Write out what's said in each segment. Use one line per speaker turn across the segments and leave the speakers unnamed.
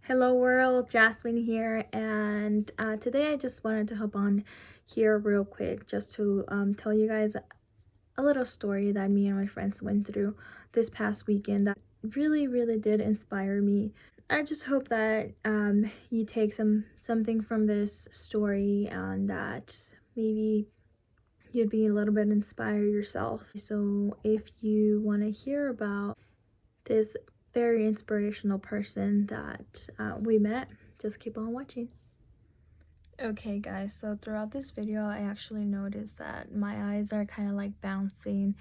Hello world, Jazmin here, and today I just wanted to hop on here real quick just to tell you guys a little story that me and my friends went through this past weekend that really did inspire me. I just hope that you take something from this story and that maybe you'd be a little bit inspired yourself. So if you want to hear about this very inspirational person that we met, just keep on watching. Okay guys, so throughout this video I actually noticed that my eyes are kind of like bouncing.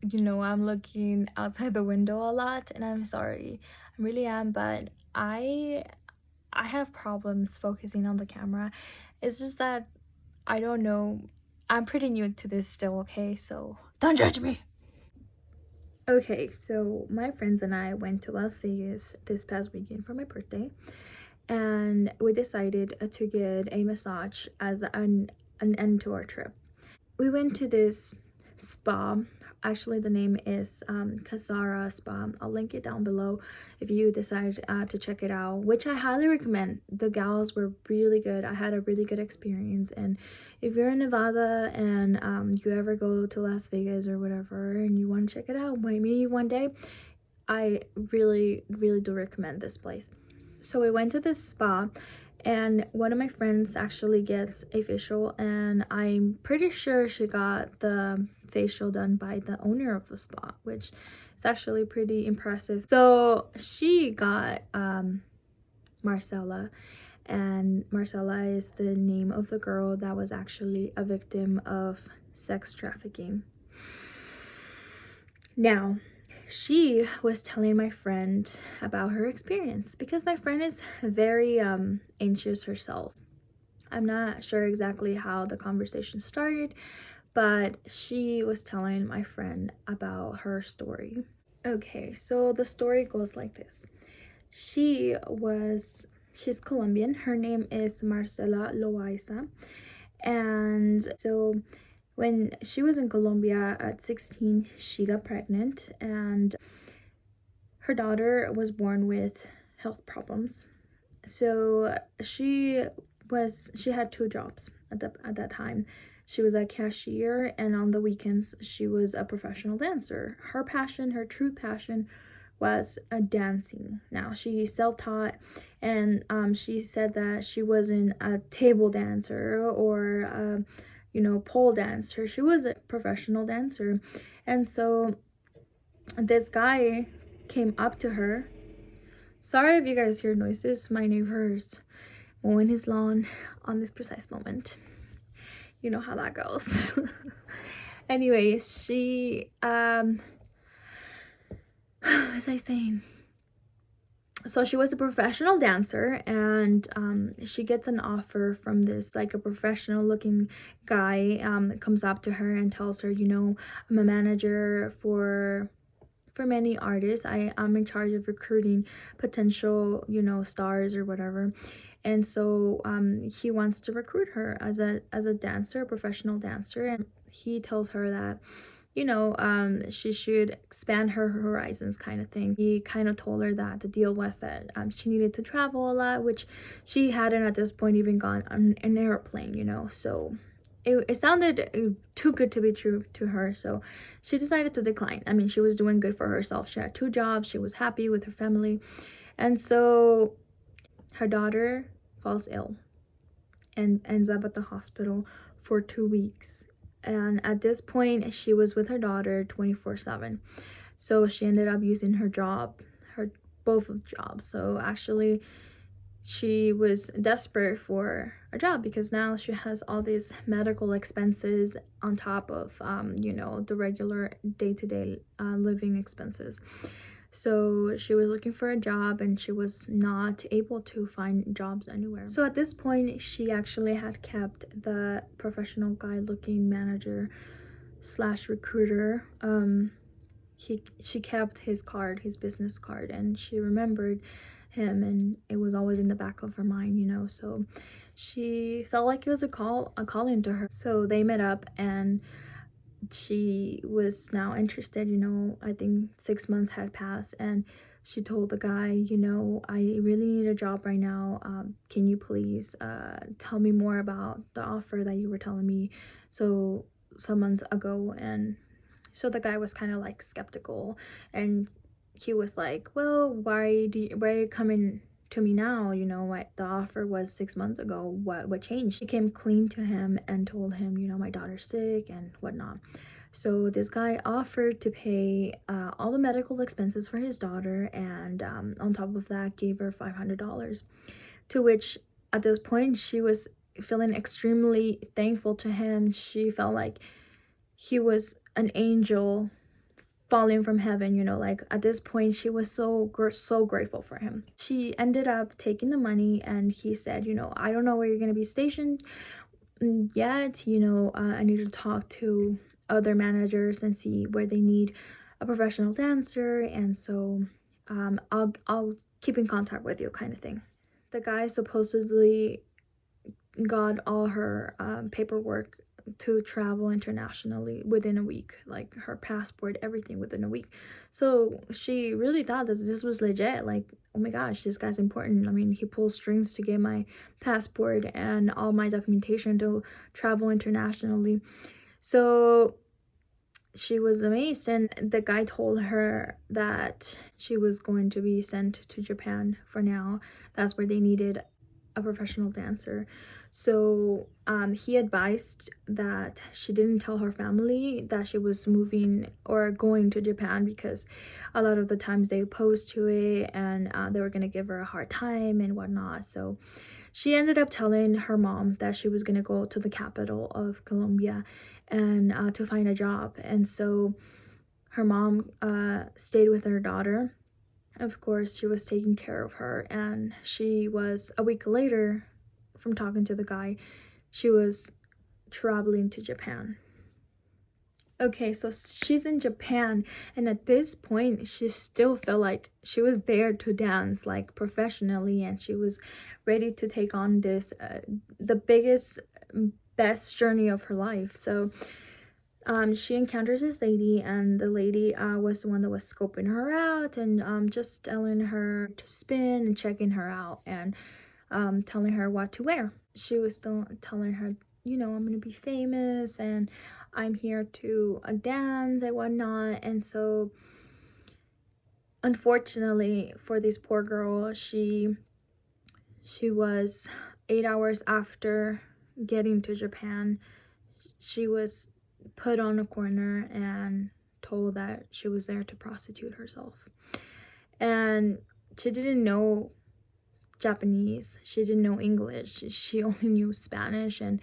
I'm looking outside the window a lot, and I'm sorry, I really am, but I have problems focusing on the camera. It's just that I don't know, I'm pretty new to this still, okay? So don't judge me. Okay, so my friends and I went to Las Vegas this past weekend for my birthday, and we decided to get a massage as an end to our trip. We went to this spa. Actually, the name is Casara Spa. I'll link it down below if you decide to check it out, which I highly recommend. The gals were really good. I had a really good experience, and if you're in Nevada and you ever go to Las Vegas or whatever and you want to check it out, maybe one day, I really do recommend this place. So we went to this spa, and one of my friends actually gets a facial, and I'm pretty sure she got the facial done by the owner of the spa, which is actually pretty impressive. So she got Marcela, and Marcela is the name of the girl that was actually a victim of sex trafficking. Now, she was telling my friend about her experience because my friend is very anxious herself. I'm not sure exactly how the conversation started, but she was telling my friend about her story. Okay, so the story goes like this. She's Colombian. Her name is Marcela Loaiza. And so when she was in Colombia at 16, she got pregnant, and her daughter was born with health problems. So she had two jobs at that time. She was a cashier, and on the weekends she was a professional dancer. Her true passion, was dancing. Now, she self-taught, and she said that she wasn't a table dancer or pole dancer. She was a professional dancer. And so this guy came up to her. Sorry if you guys hear noises. My neighbor's mowing his lawn on this precise moment. You know how that goes. Anyways, she what was I saying? So she was a professional dancer, and she gets an offer from this like a professional looking guy. Comes up to her and tells her, I'm a manager for many artists. I'm in charge of recruiting potential stars or whatever. And so he wants to recruit her as a dancer, a professional dancer. And he tells her that she should expand her horizons, kind of thing. He kind of told her that the deal was that she needed to travel a lot, which she hadn't at this point even gone on an airplane, so it sounded too good to be true to her. So she decided to decline. I mean, she was doing good for herself. She had two jobs. She was happy with her family. And so her daughter falls ill and ends up at the hospital for 2 weeks. And at this point, she was with her daughter 24/7. So she ended up using her both of jobs. So actually, she was desperate for a job because now she has all these medical expenses on top of, the regular day-to-day living expenses. So she was looking for a job, and she was not able to find jobs anywhere. So at this point, she actually had kept the professional guy looking manager / recruiter. She kept his business card, and she remembered him, and it was always in the back of her mind, so she felt like it was a calling to her. So they met up, and she was now interested. I think 6 months had passed, and she told the guy, you know, I really need a job right now. Can you please tell me more about the offer that you were telling me so some months ago? And so the guy was kind of like skeptical, and he was like, well, why are you coming to me now? You know, the offer was 6 months ago. What changed? She came clean to him and told him, you know, my daughter's sick and whatnot. So this guy offered to pay all the medical expenses for his daughter, and on top of that gave her $500, to which at this point she was feeling extremely thankful to him. She felt like he was an angel falling from heaven, you know, like at this point she was so grateful for him. She ended up taking the money, and he said, you know, I don't know where you're going to be stationed yet, you know, I need to talk to other managers and see where they need a professional dancer, and so I'll keep in contact with you, kind of thing. The guy supposedly got all her paperwork to travel internationally within a week, like her passport, everything within a week. So she really thought that this was legit, like, oh my gosh, this guy's important. I mean, he pulls strings to get my passport and all my documentation to travel internationally. So she was amazed, and the guy told her that she was going to be sent to Japan for now. That's where they needed a professional dancer. So he advised that she didn't tell her family that she was moving or going to Japan, because a lot of the times they opposed to it, and they were going to give her a hard time and whatnot. So she ended up telling her mom that she was going to go to the capital of Colombia and to find a job. And so her mom stayed with her daughter. Of course, she was taking care of her, and she was, a week later from talking to the guy, she was traveling to Japan. Okay, so she's in Japan, and at this point she still felt like she was there to dance like professionally, and she was ready to take on this the biggest, best journey of her life. So she encounters this lady, and the lady was the one that was scoping her out and just telling her to spin and checking her out, and telling her what to wear. She was still telling her, you know, I'm gonna be famous and I'm here to dance and whatnot. And so unfortunately for this poor girl, she was 8 hours after getting to Japan, she was put on a corner and told that she was there to prostitute herself. And she didn't know Japanese, she didn't know English, she only knew Spanish. And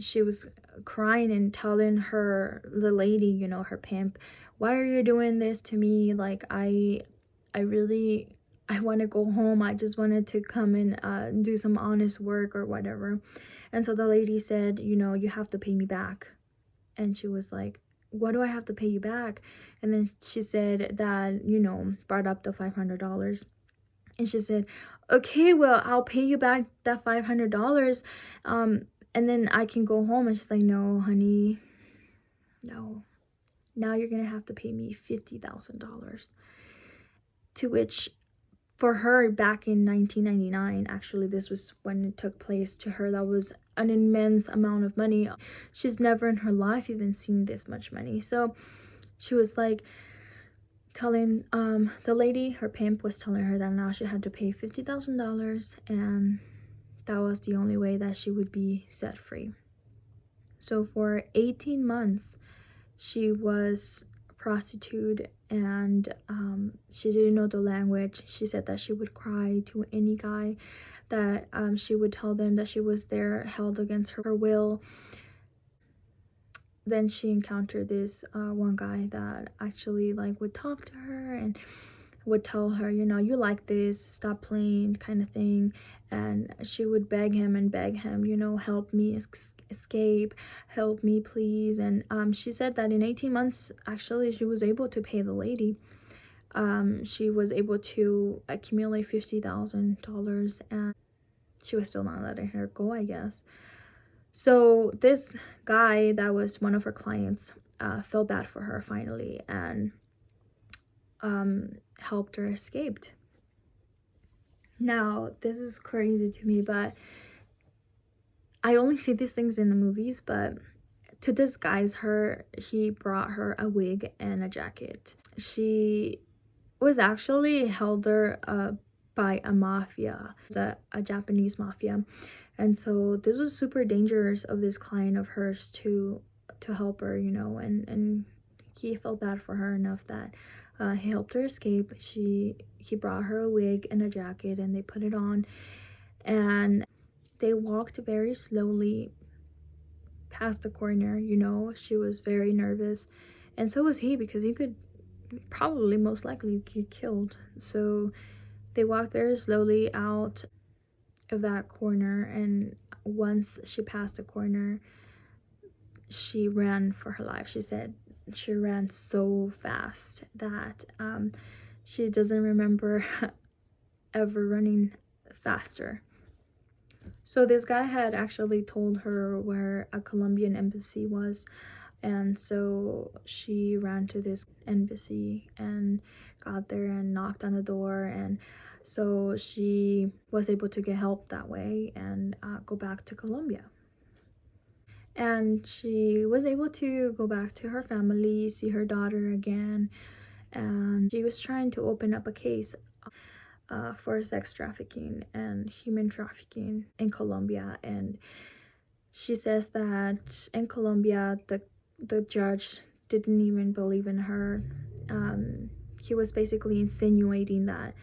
she was crying and telling the lady, you know, her pimp, why are you doing this to me? Like, I want to go home. I just wanted to come and do some honest work or whatever. And so the lady said, you know, you have to pay me back. And she was like, what do I have to pay you back? And then she said that, you know, brought up the $500. And she said, okay, well, I'll pay you back that $500, and then I can go home. And she's like, no, honey, no. Now you're gonna have to pay me $50,000. To which, for her, back in 1999, actually, this was when it took place, to her, that was an immense amount of money. She's never in her life even seen this much money. So she was like, telling the lady, her pimp, was telling her that now she had to pay $50,000, and that was the only way that she would be set free. So for 18 months she was a prostitute, and she didn't know the language. She said that she would cry to any guy, that she would tell them that she was there, held against her will. Then she encountered this one guy that actually like would talk to her and would tell her, you know, you like this, stop playing, kind of thing. And she would beg him, you know, help me escape, help me please. And she said that in 18 months actually she was able to pay the lady. She was able to accumulate $50,000, and she was still not letting her go, I guess. So this guy that was one of her clients felt bad for her finally, and helped her escape. Now, this is crazy to me, but I only see these things in the movies, but to disguise her, he brought her a wig and a jacket. She was actually held there by a mafia, a Japanese mafia. And so this was super dangerous of this client of hers to help her, you know, and he felt bad for her enough that he helped her escape. He brought her a wig and a jacket, and they put it on, and they walked very slowly past the corner. You know, she was very nervous, and so was he, because he could probably most likely get killed. So they walked very slowly out of that corner, and once she passed the corner, she ran for her life. She said she ran so fast that she doesn't remember ever running faster. So this guy had actually told her where a Colombian embassy was, and so she ran to this embassy and got there and knocked on the door, and so she was able to get help that way and go back to Colombia. And she was able to go back to her family, see her daughter again, and she was trying to open up a case for sex trafficking and human trafficking in Colombia. And she says that in Colombia, the judge didn't even believe in her. He was basically insinuating that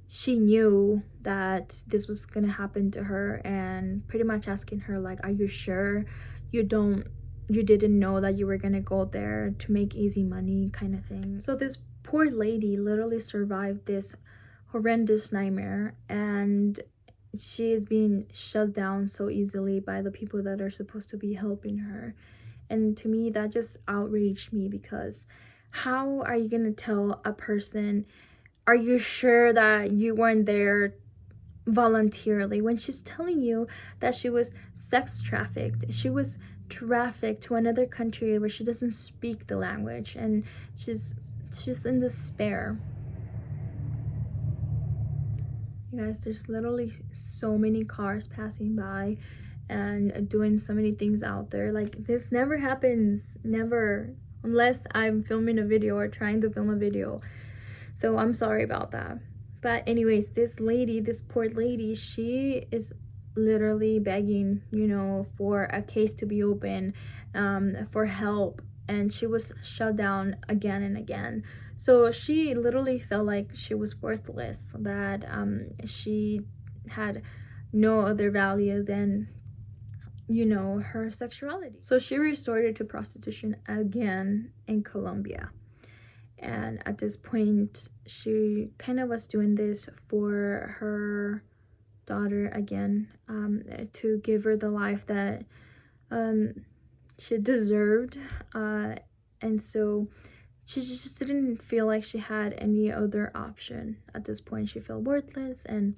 she knew that this was gonna happen to her, and pretty much asking her, like, are you sure you didn't know that you were gonna go there to make easy money, kind of thing. So this poor lady literally survived this horrendous nightmare, and she is being shut down so easily by the people that are supposed to be helping her. And to me, that just outraged me, because how are you gonna tell a person, are you sure that you weren't there voluntarily, when she's telling you that she was sex trafficked? She was trafficked to another country where she doesn't speak the language, and she's in despair. You guys, there's literally so many cars passing by and doing so many things out there. Like, this never happens, never, unless I'm filming a video or trying to film a video. So I'm sorry about that. But anyways, this lady, this poor lady, she is literally begging, you know, for a case to be open, for help, and she was shut down again and again. So she literally felt like she was worthless, that she had no other value than, you know, her sexuality. So she resorted to prostitution again in Colombia. And at this point, she kind of was doing this for her daughter again, to give her the life that she deserved. And so she just didn't feel like she had any other option. At this point, she felt worthless, and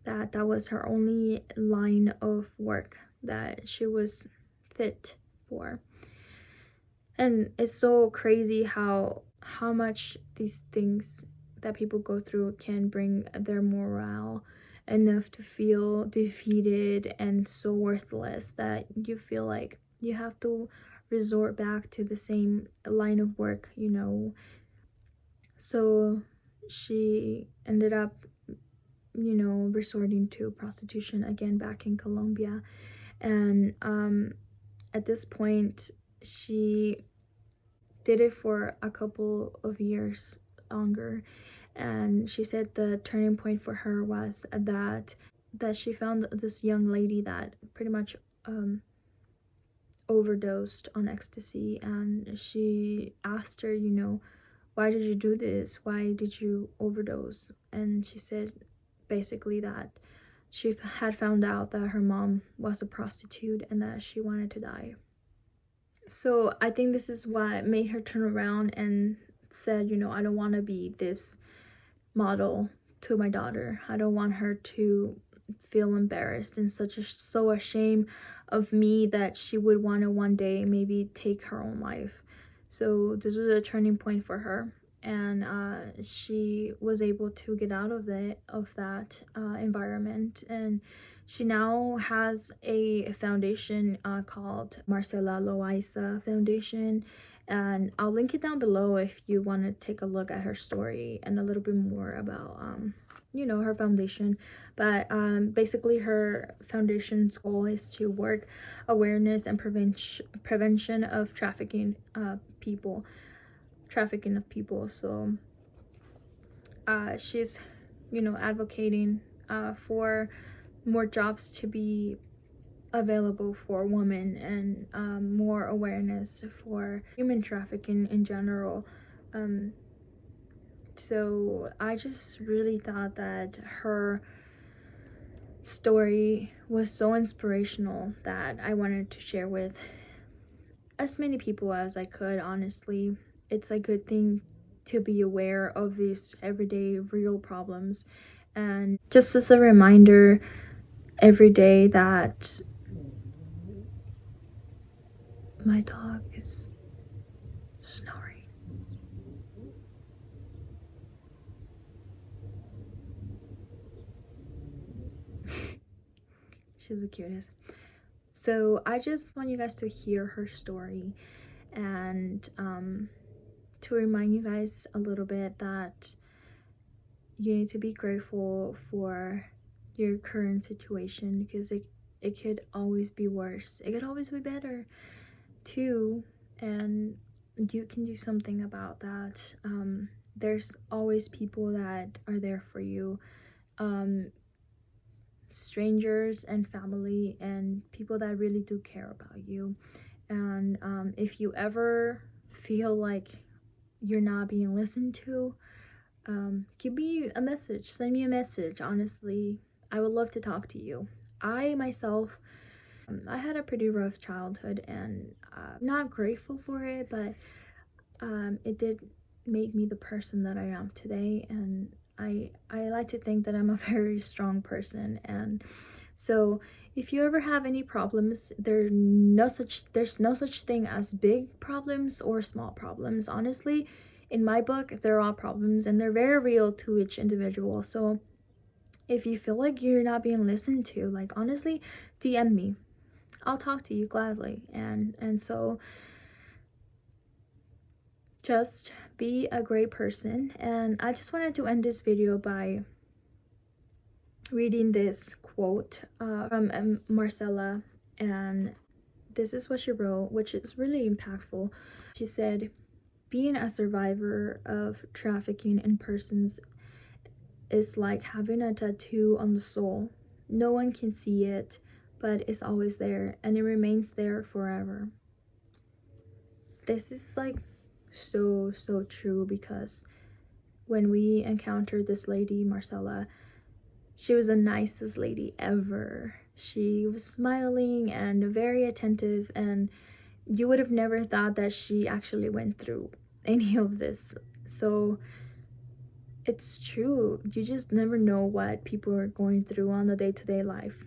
that was her only line of work that she was fit for. And it's so crazy how much these things that people go through can bring their morale enough to feel defeated and so worthless that you feel like you have to resort back to the same line of work, you know. So she ended up, you know, resorting to prostitution again back in Colombia. And at this point, she did it for a couple of years longer, and she said the turning point for her was that she found this young lady that pretty much overdosed on ecstasy, and she asked her, you know, why did you do this? Why did you overdose? And she said basically that she had found out that her mom was a prostitute and that she wanted to die. So I think this is what made her turn around and said, you know, I don't want to be this model to my daughter. I don't want her to feel embarrassed and so ashamed of me that she would want to one day maybe take her own life. So this was a turning point for her, and she was able to get out of that environment, and she now has a foundation called Marcela Loaiza Foundation, and I'll link it down below if you want to take a look at her story and a little bit more about you know, her foundation. But basically her foundation's goal is to work awareness and prevention of trafficking of people. So she's, you know, advocating for more jobs to be available for women, and more awareness for human trafficking in general. So I just really thought that her story was so inspirational that I wanted to share with as many people as I could. Honestly, it's a good thing to be aware of these everyday real problems, and just as a reminder every day that my dog is snoring. She's the cutest. So I just want you guys to hear her story, and to remind you guys a little bit that you need to be grateful for your current situation, because it could always be worse. It could always be better too, and you can do something about that. There's always people that are there for you, strangers and family and people that really do care about you. And if you ever feel like you're not being listened to, give me a message, send me a message. Honestly, I would love to talk to you. I myself, I had a pretty rough childhood, and not grateful for it, but it did make me the person that I am today, and I like to think that I'm a very strong person. And so if you ever have any problems, there's no such thing as big problems or small problems. Honestly, in my book, they're all problems, and they're very real to each individual. So if you feel like you're not being listened to, like, honestly, DM me. I'll talk to you gladly. And so just be a great person. And I just wanted to end this video by reading this quote from Marcela, and this is what she wrote, which is really impactful. She said, "Being a survivor of trafficking in persons is like having a tattoo on the soul. No one can see it, but it's always there, and it remains there forever." This is like so true, because when we encountered this lady, Marcela, she was the nicest lady ever. She was smiling and very attentive, and you would have never thought that she actually went through any of this. So it's true. You just never know what people are going through on the day-to-day life.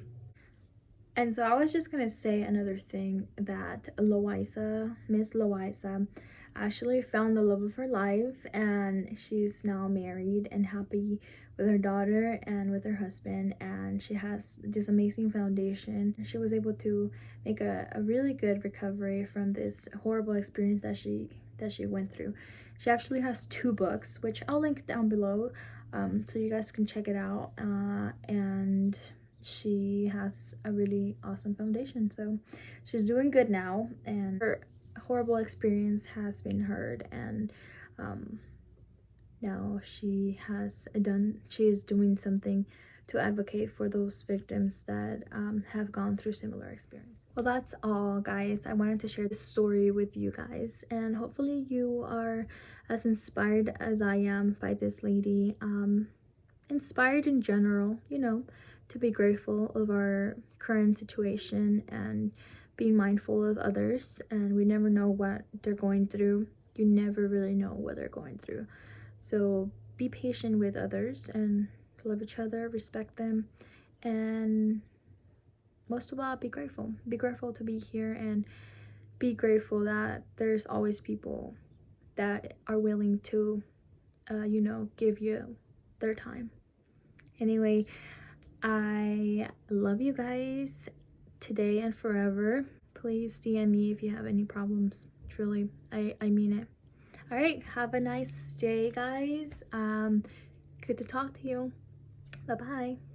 And so I was just gonna say another thing, that Loaiza, Miss Loaiza, actually found the love of her life, and she's now married and happy with her daughter and with her husband, and she has this amazing foundation. She was able to make a really good recovery from this horrible experience that she went through. She actually has 2 books, which I'll link down below, so you guys can check it out, and she has a really awesome foundation. So she's doing good now, and her horrible experience has been heard, and now she is doing something to advocate for those victims that have gone through similar experience. Well, that's all, guys. I wanted to share this story with you guys, and hopefully you are as inspired as I am by this lady. Inspired in general, you know, to be grateful of our current situation and being mindful of others. And we never know what they're going through. You never really know what they're going through. So be patient with others and love each other, respect them, and most of all, be grateful. Be grateful to be here, and be grateful that there's always people that are willing to you know, give you their time. Anyway, I love you guys today and forever. Please DM me if you have any problems. Truly, I mean it. All right, have a nice day, guys. Good to talk to you. Bye bye.